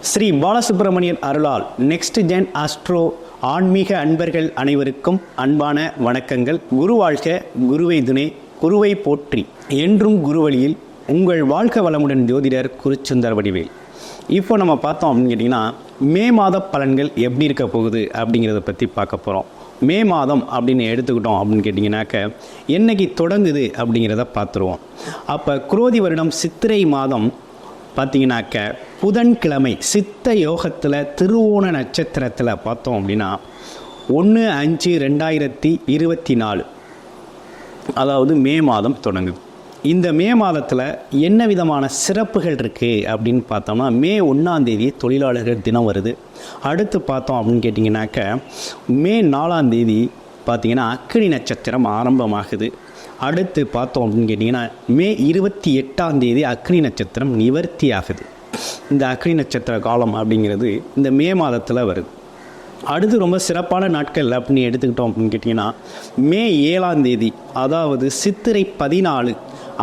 ஸ்ரீ பாலசுப்ரமணியன் அருளால் next gen astro ஆன்மீக அன்பர்கள் அனைவருக்கும் அன்பான வணக்கங்கள். குரு வாழ்க, குருவை துணை, குருவை போற்றி, என்றும் குருவழியில் உங்கள் வாழ்க வளமுடன் ஜோதிடர் குருச்சுந்தர வடிவேல். இப்போ நம்ம பார்த்தோம் அப்படின்னு கேட்டிங்கன்னா, மே மாத பலன்கள் எப்படி இருக்க போகுது அப்படிங்கிறத பற்றி பார்க்க போகிறோம். மே மாதம் அப்படின்னு எடுத்துக்கிட்டோம் அப்படின்னு கேட்டிங்கனாக்க, என்னைக்கு தொடங்குது அப்படிங்கிறத பார்த்துருவோம். அப்போ குரோதி வருடம் சித்திரை மாதம் பார்த்திங்கனாக்க புதன்கிழமை சித்த யோகத்தில் திருவோண நட்சத்திரத்தில் பார்த்தோம் அப்படின்னா 1/5/2024 அதாவது மே மாதம் தொடங்குது. இந்த மே மாதத்தில் என்ன விதமான சிறப்புகள் இருக்குது அப்படின்னு பார்த்தோம்னா, மே 1ஆம் தேதி தொழிலாளர்கள் தினம் வருது. அடுத்து பார்த்தோம் அப்படின்னு கேட்டிங்கனாக்க, மே 4ஆம் தேதி பார்த்திங்கன்னா அக்கினி நட்சத்திரம் ஆரம்பமாகுது. அடுத்து பார்த்தோம் அப்படின்னு கேட்டிங்கன்னா, மே 28ஆம் தேதி அக்னி நட்சத்திரம் நிவர்த்தி ஆகுது. இந்த அக்னி நட்சத்திர காலம் அப்படிங்கிறது இந்த மே மாதத்தில் வருது. அடுத்து ரொம்ப சிறப்பான நாட்கள் அப்படின்னு எடுத்துக்கிட்டோம் அப்படின்னு கேட்டிங்கன்னா, மே 7ஆம் தேதி அதாவது சித்திரை 14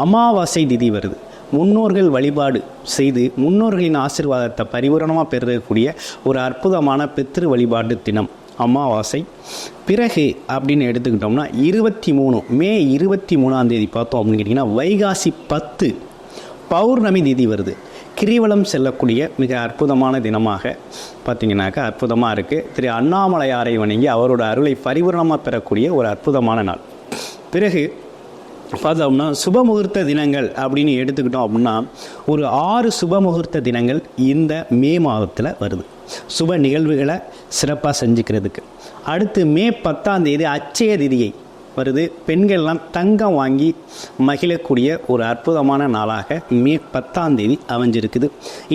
அமாவாசை திதி வருது. முன்னோர்கள் வழிபாடு செய்து முன்னோர்களின் ஆசீர்வாதத்தை பரிபூரணமாக பெறக்கூடிய ஒரு அற்புதமான பித்ரு வழிபாடு தினம் அமாவாசை. பிறகு அப்படின்னு எடுத்துக்கிட்டோம்னா மே 23ஆம் தேதி பார்த்தோம் அப்படின்னு கேட்டிங்கன்னா, வைகாசி 10 பௌர்ணமி திதி வருது. கிரிவலம் செல்லக்கூடிய மிக அற்புதமான தினமாக பார்த்திங்கனாக்கா அற்புதமாக இருக்குது. திரு அண்ணாமலையாரை வணங்கி அவரோட அருளை பரிபூரணமாக பெறக்கூடிய ஒரு அற்புதமான நாள். பிறகு பார்த்தோம்னா சுபமுகூர்த்த தினங்கள் அப்படின்னு எடுத்துக்கிட்டோம் அப்படின்னா, ஒரு 6 சுபமுகூர்த்த தினங்கள் இந்த மே மாதத்தில் வருது, சுப நிகழ்வுகளை சிறப்பாக செஞ்சுக்கிறதுக்கு. அடுத்து மே 10ஆம் தேதி அட்சய திதியை வருது. பெண்கள்லாம் தங்கம் வாங்கி மகிழக்கூடிய ஒரு அற்புதமான நாளாக மே 10ஆம் தேதி அமைஞ்சிருக்குது.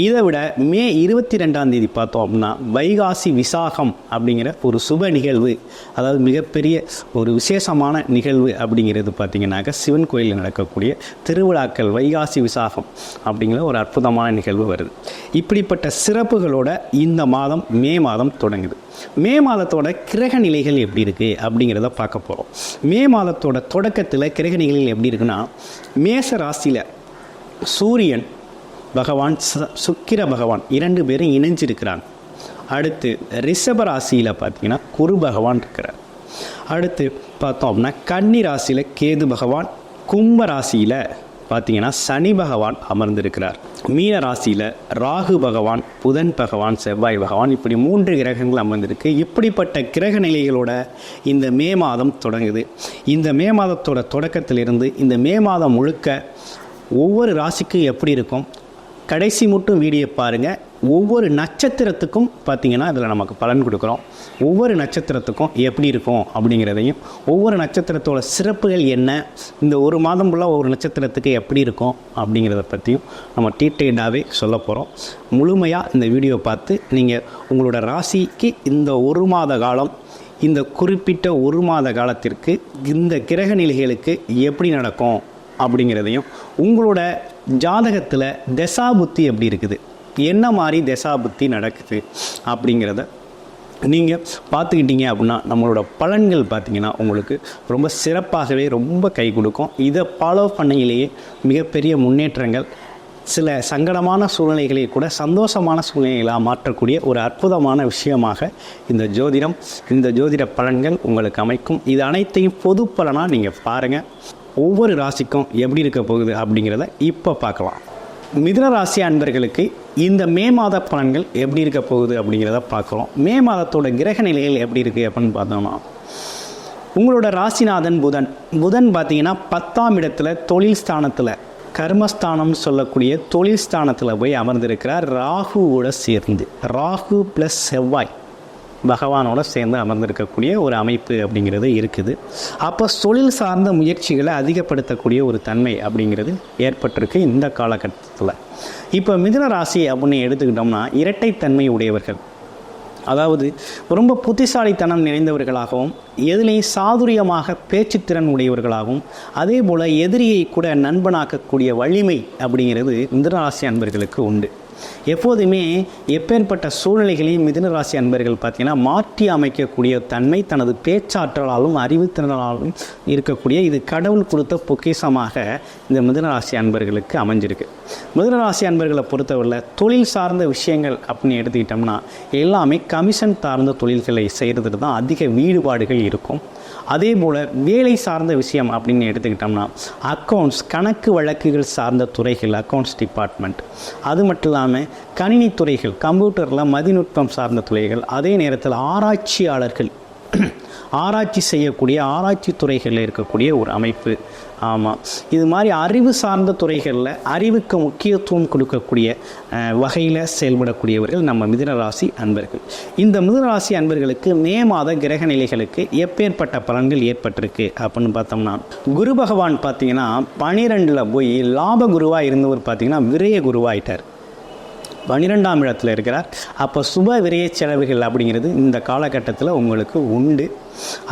இதை விட மே 22ஆம் தேதி பார்த்தோம் அப்படின்னா வைகாசி விசாகம் அப்படிங்கிற ஒரு சுப நிகழ்வு, அதாவது மிகப்பெரிய ஒரு விசேஷமான நிகழ்வு அப்படிங்கிறது பார்த்திங்கனாக்கா சிவன் கோயிலில் நடக்கக்கூடிய திருவிழாக்கள் வைகாசி விசாகம் அப்படிங்கிற ஒரு அற்புதமான நிகழ்வு வருது. இப்படிப்பட்ட சிறப்புகளோட இந்த மாதம் மே மாதம் தொடங்குது. மே மாதத்தோட கிரக நிலைகள் எப்படி இருக்குது அப்படிங்கிறத பார்க்க போகிறோம். மே மாதத்தோட தொடக்கத்தில் கிரக நிலைகள் எப்படி இருக்குன்னா, மேச ராசியில் சூரியன் பகவான் சுக்கிர பகவான் 2 பேரும் இணைஞ்சிருக்கிறாங்க. அடுத்து ரிஷப ராசியில் பார்த்திங்கன்னா குரு பகவான் இருக்கிறார். அடுத்து பார்த்தோம் அப்படின்னா கன்னி ராசியில் கேது பகவான், கும்ப ராசியில் பார்த்திங்கன்னா சனி பகவான் அமர்ந்திருக்கிறார். மீன ராசியில் ராகு பகவான், புதன் பகவான், செவ்வாய் பகவான், இப்படி 3 கிரகங்கள் அமர்ந்திருக்கு. இப்படிப்பட்ட கிரக நிலைகளோட இந்த மே மாதம் தொடங்குது. இந்த மே மாதத்தோட தொடக்கத்திலிருந்து இந்த மே மாதம் முழுக்க ஒவ்வொரு ராசிக்கும் எப்படி இருக்கும், கடைசி மட்டும் வீடியோ பாருங்கள். ஒவ்வொரு நட்சத்திரத்துக்கும் பார்த்திங்கன்னா இதில் நமக்கு பலன் கொடுக்குறோம். ஒவ்வொரு நட்சத்திரத்துக்கும் எப்படி இருக்கும் அப்படிங்கிறதையும், ஒவ்வொரு நட்சத்திரத்தோட சிறப்புகள் என்ன, இந்த ஒரு மாதம் ஃபுல்லாக ஒவ்வொரு நட்சத்திரத்துக்கு எப்படி இருக்கும் அப்படிங்கிறத பற்றியும் நம்ம டீட்டெயில்டாகவே சொல்ல போகிறோம். முழுமையாக இந்த வீடியோ பார்த்து நீங்கள் உங்களோட ராசிக்கு இந்த ஒரு மாத காலம், இந்த குறிப்பிட்ட ஒரு மாத காலத்திற்கு இந்த கிரக நிலைகளுக்கு எப்படி நடக்கும் அப்படிங்கிறதையும், உங்களோட ஜாதகத்தில் தசா புத்தி எப்படி இருக்குது, என்ன மாதிரி தசா புத்தி நடக்குது அப்படிங்கிறத நீங்கள் பார்த்துக்கிட்டீங்க அப்படின்னா நம்மளோட பலன்கள் பார்த்திங்கன்னா உங்களுக்கு ரொம்ப சிறப்பாகவே ரொம்ப கை கொடுக்கும். இதை ஃபாலோ பண்ணையிலேயே மிகப்பெரிய முன்னேற்றங்கள், சில சங்கடமான சூழ்நிலைகளை கூட சந்தோஷமான சூழ்நிலைகளாக மாற்றக்கூடிய ஒரு அற்புதமான விஷயமாக இந்த ஜோதிடம், இந்த ஜோதிட பலன்கள் உங்களுக்கு அமைக்கும். இது அனைத்தையும் பொது பலனாக நீங்கள் பாருங்கள். ஒவ்வொரு ராசிக்கும் எப்படி இருக்க போகுது அப்படிங்கிறத இப்போ பார்க்கலாம். மிதுன ராசி அன்பர்களுக்கு இந்த மே மாத பலன்கள் எப்படி இருக்க போகுது அப்படிங்கிறத பார்க்குறோம். மே மாதத்தோட கிரக நிலைகள் எப்படி இருக்குது அப்படின்னு பார்த்தோம்னா, உங்களோட ராசிநாதன் புதன் பார்த்திங்கன்னா 10ஆம் இடத்துல தொழில் ஸ்தானத்தில், கர்மஸ்தானம் சொல்லக்கூடிய தொழில் ஸ்தானத்தில் போய் அமர்ந்திருக்கிறார். ராகுவோட சேர்ந்து, ராகு ப்ளஸ் செவ்வாய் பகவானோட சேர்ந்து அமர்ந்திருக்கக்கூடிய ஒரு அமைப்பு அப்படிங்கிறது இருக்குது. அப்போ தொழில் சார்ந்த முயற்சிகளை அதிகப்படுத்தக்கூடிய ஒரு தன்மை அப்படிங்கிறது ஏற்பட்டிருக்கு இந்த காலகட்டத்தில். இப்போ மிதுன ராசி அப்படின்னு எடுத்துக்கிட்டோம்னா இரட்டைத்தன்மை உடையவர்கள், அதாவது ரொம்ப புத்திசாலித்தனம் நிறைந்தவர்களாகவும், எதிலையும் சாதுரியமாக பேச்சுத்திறன் உடையவர்களாகவும், அதே போல் எதிரியை கூட நண்பனாக்கக்கூடிய வலிமை அப்படிங்கிறது மிதுன ராசி அன்பர்களுக்கு உண்டு. எப்போதுமே எப்பேற்பட்ட சூழ்நிலைகளையும் மிதுன ராசி அன்பர்கள் பார்த்திங்கன்னா மாற்றி அமைக்கக்கூடிய தன்மை தனது பேச்சாற்றலாலும் அறிவுத்திறனாலும் இருக்கக்கூடிய இது கடவுள் கொடுத்த பொக்கிஷமாக இந்த மிதுன ராசி அன்பர்களுக்கு அமைஞ்சிருக்கு. மிதுன ராசி அன்பர்களை பொறுத்தவரை தொழில் சார்ந்த விஷயங்கள் அப்படின்னு எடுத்துக்கிட்டோம்னா எல்லாமே கமிஷன் சார்ந்த தொழில்களை செய்கிறதுல தான் அதிக ஈடுபாடுகள் இருக்கும். அதே போல் வேலை சார்ந்த விஷயம் அப்படின்னு எடுத்துக்கிட்டோம்னா அக்கௌண்ட்ஸ், கணக்கு வழக்குகள் சார்ந்த துறைகள், அக்கௌண்ட்ஸ் டிபார்ட்மெண்ட், அது மட்டும் இல்லாமல் கணினி துறைகள், கம்ப்யூட்டரில் மதிநுட்பம் சார்ந்த துறைகள், அதே நேரத்தில் ஆராய்ச்சியாளர்கள் ஆராய்ச்சி செய்யக்கூடிய ஆராய்ச்சி துறைகளில் இருக்கக்கூடிய ஒரு அமைப்பு. ஆமாம், இது மாதிரி அறிவு சார்ந்த துறைகளில் அறிவுக்கு முக்கியத்துவம் கொடுக்கக்கூடிய வகையில் செயல்படக்கூடியவர்கள் நம்ம மிதுன ராசி அன்பர்கள். இந்த மிதுன ராசி அன்பர்களுக்கு மே மாத கிரக நிலைகளுக்கு எப்பேற்பட்ட பலன்கள் ஏற்பட்டிருக்கு அப்படின்னு பார்த்தோம்னா, குரு பகவான் பார்த்திங்கன்னா 12ல் போய் லாப குருவாக இருந்தவர் பார்த்திங்கன்னா விரய குருவாயிட்டார். 12ஆம் இடத்துல இருக்கிறார். அப்போ சுப விரைய செலவுகள் அப்படிங்கிறது இந்த காலகட்டத்தில் உங்களுக்கு உண்டு,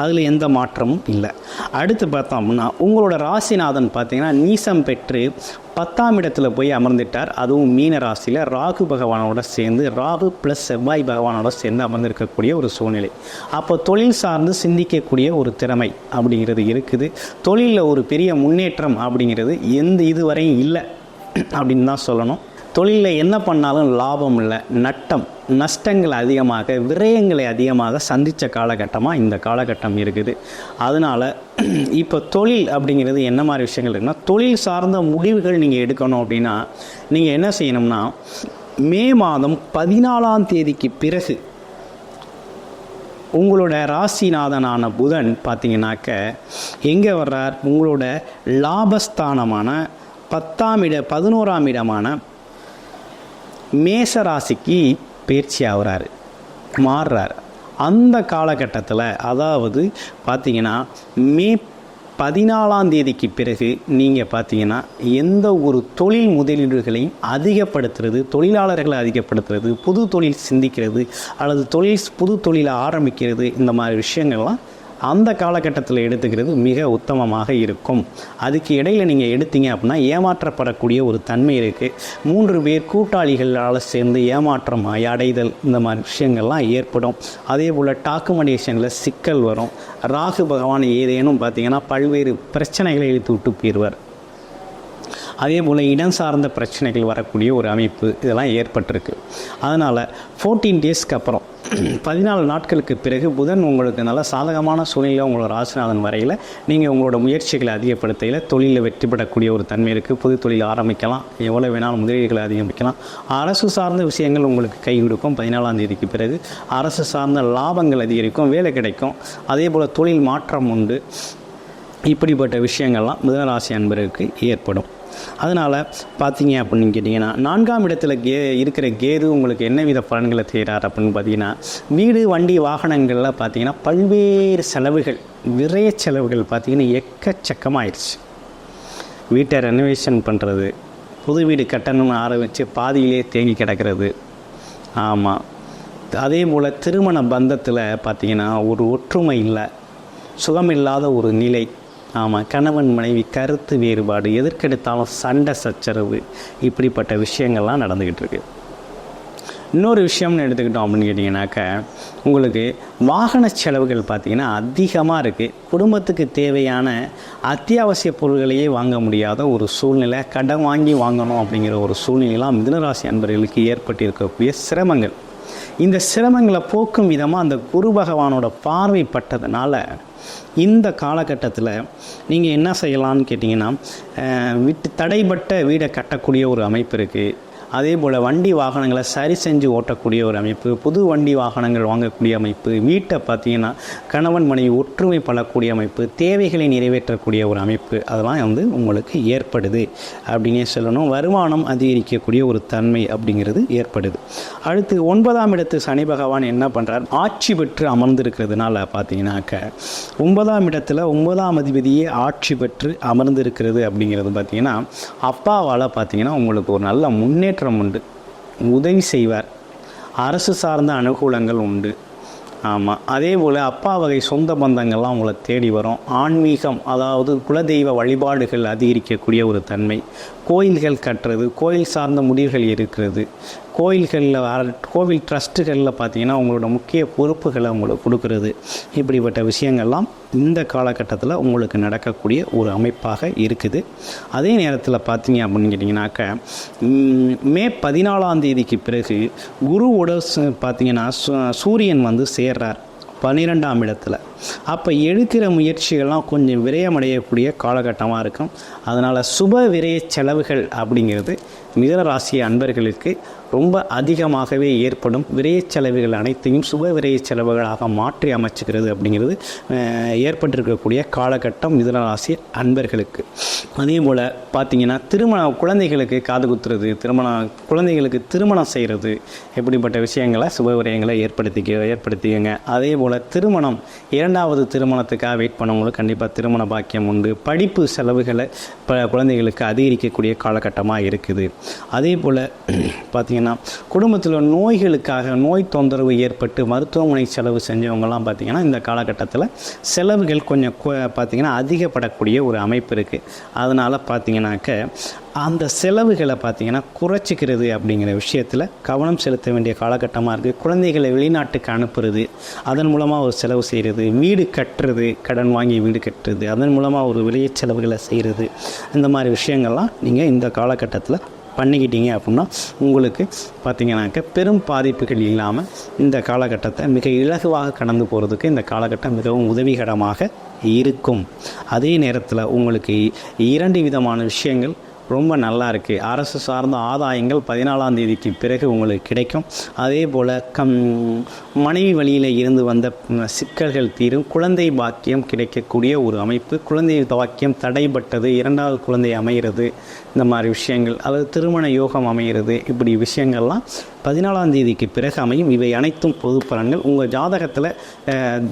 அதில் எந்த மாற்றமும் இல்லை. அடுத்து பார்த்தோம்னா உங்களோட ராசிநாதன் பார்த்திங்கன்னா நீசம் பெற்று 10ஆம் இடத்துல போய் அமர்ந்துட்டார். அதுவும் மீன ராசியில் ராகு பகவானோட சேர்ந்து, ராகு ப்ளஸ் செவ்வாய் பகவானோட சேர்ந்து அமர்ந்திருக்கக்கூடிய ஒரு சூழ்நிலை. அப்போ தொழில் சார்ந்து சிந்திக்கக்கூடிய ஒரு திறமை அப்படிங்கிறது இருக்குது. தொழிலில் ஒரு பெரிய முன்னேற்றம் அப்படிங்கிறது இதுவரையும் இல்லை அப்படின்னு தான் சொல்லணும். தொழிலில் என்ன பண்ணாலும் லாபம் இல்லை, நஷ்டங்கள் அதிகமாக, விரயங்களை அதிகமாக சந்தித்த காலகட்டமாக இந்த காலகட்டம் இருக்குது. அதனால் இப்போ தொழில் அப்படிங்கிறது என்ன மாதிரி விஷயங்கள் இருக்குன்னா, தொழில் சார்ந்த முடிவுகள் நீங்கள் எடுக்கணும் அப்படின்னா நீங்கள் என்ன செய்யணும்னா, மே மாதம் 14ஆம் தேதிக்கு பிறகு உங்களோட ராசிநாதனான புதன் பார்த்திங்கனாக்க எங்கே வர்றார், உங்களோட லாபஸ்தானமான 11ஆம் இடமான மேச ராசிக்கு பயிற்சி ஆகிறாரு, மாறுறார். அந்த காலகட்டத்தில் அதாவது பார்த்திங்கன்னா மே 14ஆம் தேதிக்கு பிறகு நீங்கள் பார்த்தீங்கன்னா எந்த ஒரு தொழில் முதலீடுகளையும் அதிகப்படுத்துறது, தொழிலாளர்களை அதிகப்படுத்துறது, புது தொழில் சிந்திக்கிறது அல்லது புது தொழிலை ஆரம்பிக்கிறது, இந்த மாதிரி விஷயங்கள்லாம் அந்த காலகட்டத்தில் எடுத்துக்கிறது மிக உத்தமமாக இருக்கும். அதுக்கு இடையில் நீங்கள் எடுத்தீங்க அப்படின்னா ஏமாற்றப்படக்கூடிய ஒரு தன்மை இருக்குது. 3 பேர் கூட்டாளிகளால் சேர்ந்து ஏமாற்றம் அடைதல், இந்த மாதிரி விஷயங்கள்லாம் ஏற்படும். அதே போல் டாக்குமெண்டேஷனில் சிக்கல் வரும். ராகு பகவான் ஏதேனும் பார்த்திங்கன்னா பல்வேறு பிரச்சனைகளை இழுத்து விட்டு போயிடுவார். அதே போல் இடம் சார்ந்த பிரச்சனைகள் வரக்கூடிய ஒரு அமைப்பு இதெல்லாம் ஏற்பட்டிருக்கு. அதனால் 14 டேஸ்க்கு அப்புறம் 14 நாட்களுக்கு பிறகு புதன் உங்களுக்கு நல்ல சாதகமான சூழ்நிலை உங்களோட ராசிநாதன் வரையில் நீங்கள் உங்களோட முயற்சிகளை அதிகப்படுத்தையில் தொழிலில் வெற்றி பெறக்கூடிய ஒரு தன்மை இருக்குது. புது தொழில் ஆரம்பிக்கலாம், எவ்வளோ வேணாலும் முதலீடுகளை அதிகரிக்கலாம். அரசு சார்ந்த விஷயங்கள் உங்களுக்கு கை கொடுக்கும். 14ஆம் தேதிக்கு பிறகு அரசு சார்ந்த லாபங்கள் அதிகரிக்கும், வேலை கிடைக்கும். அதே போல் தொழில் மாற்றம் உண்டு. இப்படிப்பட்ட விஷயங்கள்லாம் மிதுன ராசி அன்பருக்கு ஏற்படும். அதனால் பார்த்தீங்க அப்படின்னு கேட்டிங்கன்னா 4ஆம் இடத்துல இருக்கிற கேது உங்களுக்கு என்ன வித பலன்களை செய்கிறார் அப்படின்னு பார்த்தீங்கன்னா, வீடு வண்டி வாகனங்களில் பார்த்தீங்கன்னா பல்வேறு செலவுகள், விரைய செலவுகள் பார்த்திங்கன்னா எக்கச்சக்கமாகிடுச்சு. வீட்டை ரெனோவேஷன் பண்ணுறது, புது வீடு கட்டணும்னு ஆரம்பித்து பாதியிலே தேங்கி கிடக்கிறது. ஆமாம், அதே போல் திருமண பந்தத்தில் பார்த்திங்கன்னா ஒரு ஒற்றுமை இல்லை, சுகமில்லாத ஒரு நிலை. ஆமாம், கணவன் மனைவி கருத்து வேறுபாடு, எதற்கெடுத்தாலும் சண்டை சச்சரவு, இப்படிப்பட்ட விஷயங்கள்லாம் நடந்துக்கிட்டு இருக்கு. இன்னொரு விஷயம்னு எடுத்துக்கிட்டோம் அப்படின்னு கேட்டிங்கனாக்கா, உங்களுக்கு வாகன செலவுகள் பார்த்திங்கன்னா அதிகமாக இருக்குது. குடும்பத்துக்கு தேவையான அத்தியாவசிய பொருட்களையே வாங்க முடியாத ஒரு சூழ்நிலை, கடன் வாங்கி வாங்கணும் அப்படிங்கிற ஒரு சூழ்நிலையெல்லாம் மிதுனராசி அன்பர்களுக்கு ஏற்பட்டிருக்கக்கூடிய சிரமங்கள். இந்த சிரமங்களை போக்கும் விதமாக அந்த குரு பகவானோட பார்வை பட்டதுனால இந்த காலகட்டத்தில் நீங்கள் என்ன செய்யலான்னு கேட்டிங்கன்னா, தடைப்பட்ட வீடை கட்டக்கூடிய ஒரு அமைப்பு இருக்குது. அதே போல் வண்டி வாகனங்களை சரி செஞ்சு ஓட்டக்கூடிய ஒரு அமைப்பு, புது வண்டி வாகனங்கள் வாங்கக்கூடிய அமைப்பு, வீட்டை பார்த்திங்கன்னா கணவன் மனைவி ஒற்றுமை படக்கூடிய அமைப்பு, தேவைகளை நிறைவேற்றக்கூடிய ஒரு அமைப்பு, அதெல்லாம் உங்களுக்கு ஏற்படுது அப்படின்னே சொல்லணும். வருமானம் அதிகரிக்கக்கூடிய ஒரு தன்மை அப்படிங்கிறது ஏற்படுது. அடுத்து 9ஆம் இடத்து சனி பகவான் என்ன பண்ணுறார், ஆட்சி பெற்று அமர்ந்திருக்கிறதுனால பார்த்தீங்கன்னாக்க 9ஆம் இடத்துல 9ஆம் அதிபதியே ஆட்சி பெற்று அமர்ந்திருக்கிறது அப்படிங்கிறது பார்த்திங்கன்னா அப்பாவால் பார்த்திங்கன்னா உங்களுக்கு ஒரு நல்ல முன்னேற்றம் உண்டு, உதவி செய்வார், அரசு சார்ந்த அனுகூலங்கள் உண்டு. ஆமாம், அதே போல் அப்பா வகை சொந்த பந்தங்கள்லாம் உங்களை தேடி வரும். ஆன்மீகம், அதாவது குலதெய்வ வழிபாடுகள் அதிகரிக்கக்கூடிய ஒரு தன்மை, கோயில்கள் கட்டுறது, கோயில் சார்ந்த முடிவுகள் இருக்கிறது, கோவில் ட்ரஸ்ட்டுகளில் பார்த்திங்கன்னா உங்களோட முக்கிய பொறுப்புகளை உங்களுக்கு கொடுக்கறது, இப்படிப்பட்ட விஷயங்கள்லாம் இந்த காலகட்டத்தில் உங்களுக்கு நடக்கக்கூடிய ஒரு அமைப்பாக இருக்குது. அதே நேரத்தில் பார்த்தீங்க அப்படின்னு கேட்டிங்கனாக்கா, மே 14ஆம் தேதிக்கு பிறகு குருவோட பார்த்திங்கன்னா சூரியன் வந்து சேர்றார் 12ஆம் இடத்துல. அப்போ எடுக்கிற முயற்சிகள்லாம் கொஞ்சம் விரயமடையக்கூடிய காலகட்டமாக இருக்கும். அதனால் சுப விரய செலவுகள் அப்படிங்கிறது மிதுன ராசி அன்பர்களுக்கு ரொம்ப அதிகமாகவே ஏற்படும். விரய செலவுகள் அனைத்தையும் சுப விரய செலவுகளாக மாற்றி அமைச்சுக்கிறது அப்படிங்கிறது ஏற்பட்டிருக்கக்கூடிய காலகட்டம் மிதுன ராசி அன்பர்களுக்கு. அதே போல் பார்த்திங்கன்னா குழந்தைகளுக்கு காது குத்துறது, குழந்தைகளுக்கு திருமணம் செய்கிறது, இப்படிப்பட்ட விஷயங்களை சுப விரயங்களை ஏற்படுத்திக்கங்க. அதே போல் திருமணம், இரண்டாவது திருமணத்துக்காக வெயிட் பண்ணவங்களுக்கு கண்டிப்பாக திருமண பாக்கியம் உண்டு. படிப்பு செலவுகளை குழந்தைகளுக்கு அதிகரிக்கக்கூடிய காலகட்டமாக இருக்குது. அதே போல் பார்த்திங்கன்னா குடும்பத்தில் நோய் தொந்தரவு ஏற்பட்டு மருத்துவமனை செலவு செஞ்சவங்கலாம் பார்த்திங்கன்னா இந்த காலகட்டத்தில் செலவுகள் கொஞ்சம் பார்த்திங்கன்னா அதிகப்படக்கூடிய ஒரு அமைப்பு இருக்குது. அதனால் பார்த்திங்கனாக்க அந்த செலவுகளை பார்த்திங்கன்னா குறைச்சிக்கிறது அப்படிங்கிற விஷயத்தில் கவனம் செலுத்த வேண்டிய காலகட்டமாக இருக்குது. குழந்தைகளை வெளிநாட்டுக்கு அனுப்புறது, அதன் மூலமாக ஒரு செலவு செய்கிறது, வீடு கட்டுறது, கடன் வாங்கி வீடு கட்டுறது, அதன் மூலமாக ஒரு விலைய செலவுகளை செய்கிறது, இந்த மாதிரி விஷயங்கள்லாம் நீங்கள் இந்த காலகட்டத்தில் பண்ணிக்கிட்டீங்க அப்படின்னா உங்களுக்கு பார்த்திங்கனாக்க பெரும் பாதிப்புகள் இல்லாமல் இந்த காலகட்டத்தை மிக இலகுவாக கடந்து போகிறதுக்கு இந்த காலகட்டம் மிகவும் உதவிகரமாக இருக்கும். அதே நேரத்தில் உங்களுக்கு 2 விதமான விஷயங்கள் ரொம்ப நல்லா இருக்குது. அரசு சார்ந்த ஆதாயங்கள் 14ஆம் தேதிக்கு பிறகு உங்களுக்கு கிடைக்கும். அதே போல் மனைவி வழியில் இருந்து வந்த சிக்கல்கள் தீரும். குழந்தை பாக்கியம் கிடைக்கக்கூடிய ஒரு அமைப்பு. குழந்தை பாக்கியம் தடைப்பட்டது, 2வது குழந்தை அமைகிறது, இந்த மாதிரி விஷயங்கள், அதாவது திருமண யோகம் அமைகிறது, இப்படி விஷயங்கள்லாம் 14ஆம் தேதிக்கு பிறகு அமையும். இவை அனைத்தும் பொது பலன்கள். உங்கள் ஜாதகத்தில்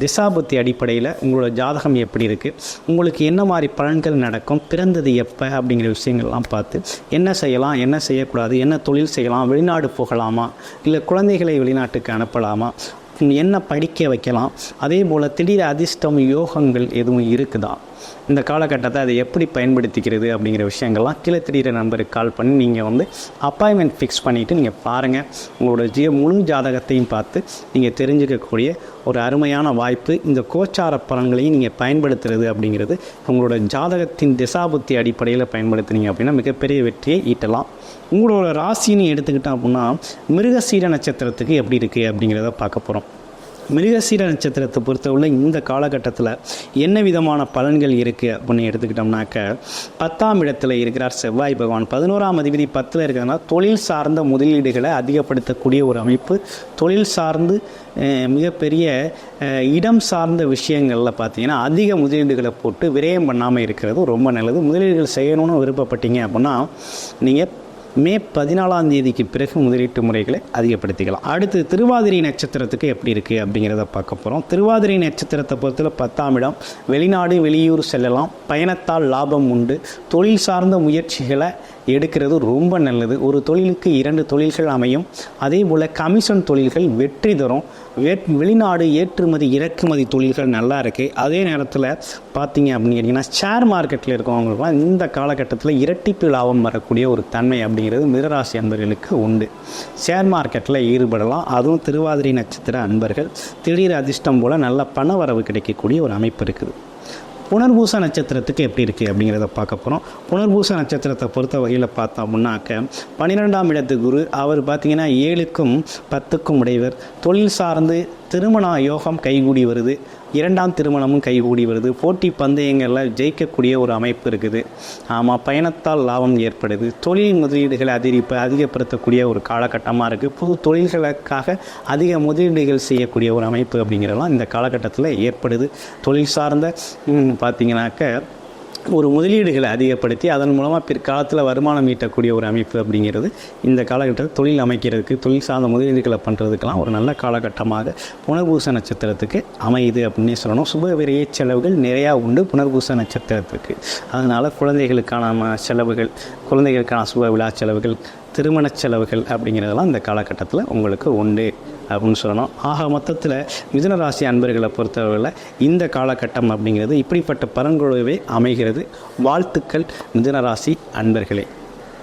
திசாபுத்தி அடிப்படையில் உங்களோட ஜாதகம் எப்படி இருக்குது, உங்களுக்கு என்ன மாதிரி பலன்கள் நடக்கும், பிறந்தது எப்போ அப்படிங்கிற விஷயங்கள்லாம் பார்த்து என்ன செய்யலாம், என்ன செய்யக்கூடாது, என்ன தொழில் செய்யலாம், வெளிநாடு போகலாமா, இல்லை குழந்தைகளை வெளிநாட்டுக்கு அனுப்பலாமா, என்ன படிக்க வைக்கலாம், அதே போல் திடீர் அதிர்ஷ்டம் யோகங்கள் எதுவும் இருக்குதா, இந்த காலகட்டத்தை அதை எப்படி பயன்படுத்திக்கிறது அப்படிங்கிற விஷயங்கள்லாம் கீழே திடீர் நம்பருக்கு கால் பண்ணி நீங்கள் வந்து அப்பாயின்மெண்ட் ஃபிக்ஸ் பண்ணிவிட்டு நீங்கள் பாருங்கள். உங்களோட முழு ஜாதகத்தையும் பார்த்து நீங்கள் தெரிஞ்சுக்கக்கூடிய ஒரு அருமையான வாய்ப்பு. இந்த கோச்சார பலன்களையும் நீங்கள் பயன்படுத்துறது அப்படிங்கிறது உங்களோட ஜாதகத்தின் திசாபுத்தி அடிப்படையில் பயன்படுத்துனீங்க அப்படின்னா மிகப்பெரிய வெற்றியை ஈட்டலாம். உங்களோட ராசின்னு எடுத்துக்கிட்டோம் அப்படின்னா மிருகசீர நட்சத்திரத்துக்கு எப்படி இருக்குது அப்படிங்கிறத பார்க்க போகிறோம். மிருகசீர நட்சத்திரத்தை பொறுத்தவரை இந்த காலகட்டத்தில் என்ன விதமான பலன்கள் இருக்குது அப்படின்னு எடுத்துக்கிட்டோம்னாக்க, 10ஆம் இடத்துல இருக்கிறார் செவ்வாய் பகவான். 11ஆம் அதிபதி 10ல் இருக்கிறதுனால தொழில் சார்ந்த முதலீடுகளை அதிகப்படுத்தக்கூடிய ஒரு அமைப்பு. தொழில் சார்ந்து மிகப்பெரிய இடம் சார்ந்த விஷயங்களில் பார்த்திங்கன்னா அதிக முதலீடுகளை போட்டு விரயம் பண்ணாமல் இருக்கிறது ரொம்ப நல்லது. முதலீடுகள் செய்யணும்னு விருப்பப்பட்டீங்க அப்படின்னா நீங்கள் மே 14ஆம் தேதிக்கு பிறகு முதலீட்டு முறைகளை அதிகப்படுத்திக்கலாம். அடுத்து திருவாதிரை நட்சத்திரத்துக்கு எப்படி இருக்குது அப்படிங்கிறத பார்க்க போகிறோம். திருவாதிரை நட்சத்திரத்தை பொறுத்தவரை 10ஆம் இடம். வெளிநாடு வெளியூர் செல்லலாம், பயணத்தால் லாபம் உண்டு, தொழில் சார்ந்த முயற்சிகளை எடுக்கிறது ரொம்ப நல்லது. ஒரு தொழிலுக்கு 2 தொழில்கள் அமையும். அதே போல் கமிஷன் தொழில்கள் வெற்றி தரும். வெளிநாடு ஏற்றுமதி இறக்குமதி தொழில்கள் நல்லா இருக்குது. அதே நேரத்தில் பார்த்தீங்க அப்படின்னு கேட்டிங்கன்னா ஷேர் மார்க்கெட்டில் இருக்கவங்களுக்குலாம் இந்த காலகட்டத்தில் இரட்டிப்பு லாபம் வரக்கூடிய ஒரு தன்மை அப்படிங்கிறது மிதுனராசி அன்பர்களுக்கு உண்டு. ஷேர் மார்க்கெட்டில் ஈடுபடலாம். அதுவும் திருவாதிரை நட்சத்திர அன்பர்கள் திடீர் அதிர்ஷ்டம் போல் நல்ல பண வரவு கிடைக்கக்கூடிய ஒரு அமைப்பு இருக்குது. புனர்பூச நட்சத்திரத்துக்கு எப்படி இருக்குது அப்படிங்கிறத பார்க்க போகிறோம். புனர்பூச நட்சத்திரத்தை பொறுத்த வகையில் பார்த்தோம் அப்படின்னாக்க 12ஆம் இடத்து குரு, அவர் பார்த்திங்கன்னா 7க்கும் 10க்கும் உடையவர். தொழில் சார்ந்து திருமண யோகம் கைகூடி வருது, 2ஆம் திருமணமும் கைகூடி வருது. போட்டி பந்தயங்களில் ஜெயிக்கக்கூடிய ஒரு அமைப்பு இருக்குது. ஆமாம், பயணத்தால் லாபம் ஏற்படுது. தொழில் முதலீடுகளை அதிகப்படுத்தக்கூடிய ஒரு காலகட்டமாக இருக்குது. புது தொழில்களுக்காக அதிக முதலீடுகள் செய்யக்கூடிய ஒரு அமைப்பு அப்படிங்கிறதெல்லாம் இந்த காலகட்டத்தில் ஏற்படுது. தொழில் சார்ந்த பார்த்திங்கனாக்க ஒரு முதலீடுகளை அதிகப்படுத்தி அதன் மூலமாக பிற்காலத்தில் வருமானம் ஈட்டக்கூடிய ஒரு அமைப்பு அப்படிங்கிறது இந்த காலகட்டத்தில் தொழில் அமைக்கிறதுக்கு, தொழில் சார்ந்த முதலீடுகளை பண்ணுறதுக்கெல்லாம் ஒரு நல்ல காலகட்டமாக புனர்பூச நட்சத்திரத்துக்கு அமையுது அப்படின்னே சொல்லணும். சுப விரைய செலவுகள் நிறையா உண்டு புனர்பூச நட்சத்திரத்துக்கு. அதனால் குழந்தைகளுக்கான செலவுகள், குழந்தைகளுக்கான சுப விழா செலவுகள், திருமண செலவுகள் அப்படிங்கிறதெல்லாம் இந்த காலகட்டத்தில் உங்களுக்கு உண்டு. அப்படின்னு சொல்லணும். ஆக மொத்தத்தில் மிதுனராசி அன்பர்களை பொறுத்தவரையில் இந்த காலகட்டம் அப்படிங்கிறது இப்படிப்பட்ட பலன்களவே அமைகிறது. வாழ்த்துக்கள் மிதுனராசி அன்பர்களே.